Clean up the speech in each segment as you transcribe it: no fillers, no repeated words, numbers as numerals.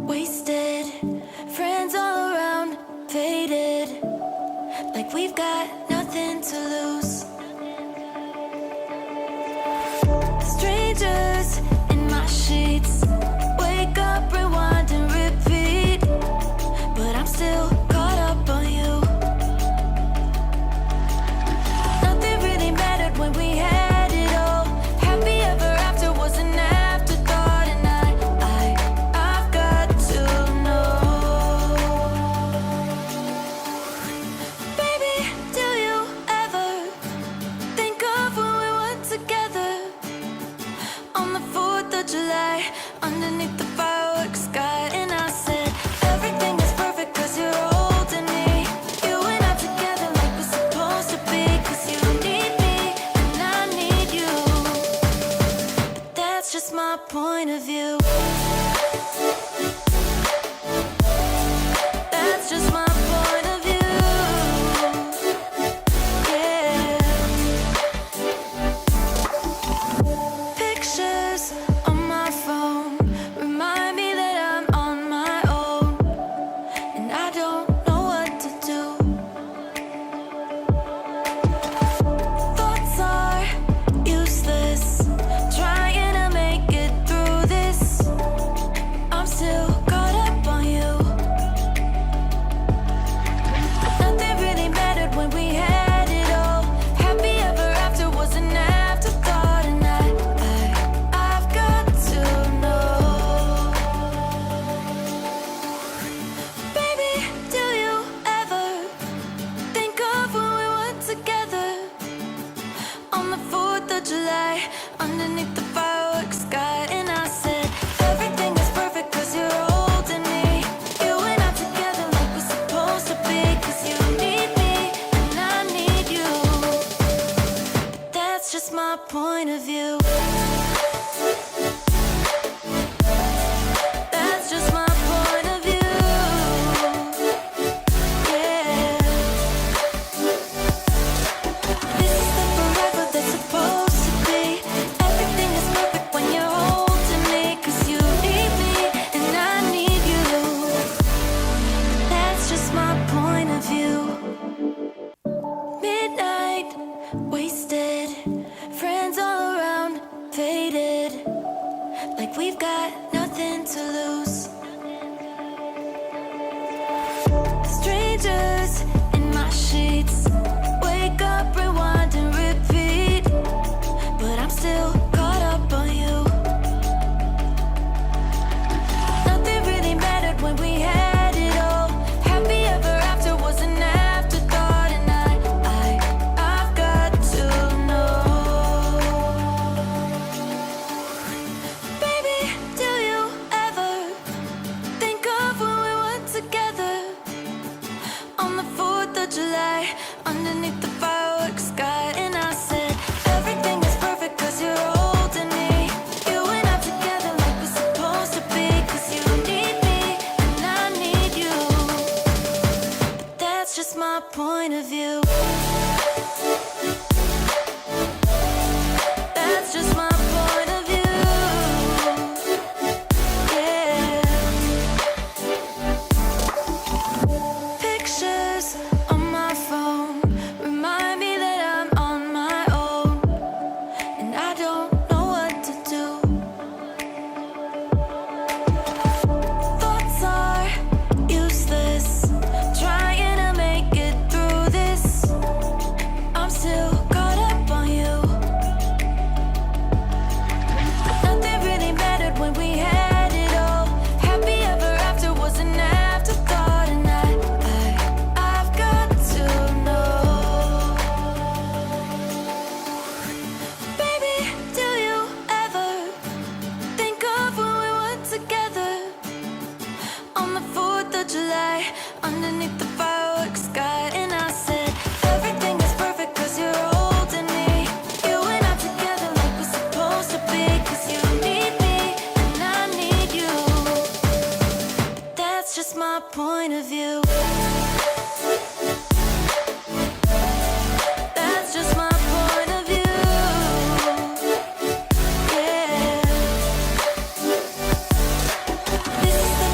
wasted, friends all around, faded, like we've got nothing to lose. Strangers in my sheets, wake up, rewind and repeat, but I'm still caught up on you. Nothing really mattered when we had it all. Happy ever after was an afterthought, and I've got to know. Baby, do you ever think of when we were together on the 4th of July, underneath the fireworks sky? And I said, everything is perfect cause you're holding me. You and I together like we're supposed to be, cause you need me and I need you. But that's just my point of view. That's just my point of view. Yeah. Pictures on my phone remind me that I'm on my own, and I don't know what to do. Thoughts are useless, trying to make it through this. I'm still caught up on you. Nothing really mattered when we had it all. Happy ever after was an afterthought, and I've got to know. Baby, do you ever think of when we were together on the 4th of July, underneath the fireworks sky? And I said, everything is perfect cause you're holding me. You and I together like we're supposed to be, cause you need me and I need you. But that's just my point of view. That's just my point of view. Yeah. This is the forever that's supposed to be. Everything is perfect when you're holding me, cause you need me and I need you. That's just my point of view. Midnight, wasted, friends all around, faded, like we've got nothing to lose. Strangers in my sheets, wake up, rewind and repeat, but I'm still caught up on you. Nothing really mattered when we had it all. Happy ever after was an afterthought, and I've got to know. Baby, do you ever think of when we were together on the 4th of July, underneath the fireworks sky? And I said, everything is perfect cause you're holding me. You and I together like we're supposed to be, cause you need me and I need you. But that's just my point of view. That's just my point of view. Yeah. Pictures on my phone remind me that I'm on my own, and I don't know what to do. Thoughts are useless, trying to make it through this. I'm still caught up on you. Nothing really mattered when we had it all. Happy ever after was an afterthought, and I've got to know. Baby, do you ever think of when we were together on the 4th of July, underneath the fireworks sky? And I said, everything is perfect cause you're holding me. You and I together like we're supposed to be, cause you need me and I need you. But that's just my point of view. That's just my point of view. Yeah. This is the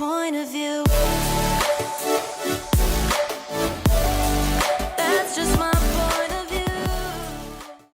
point of view.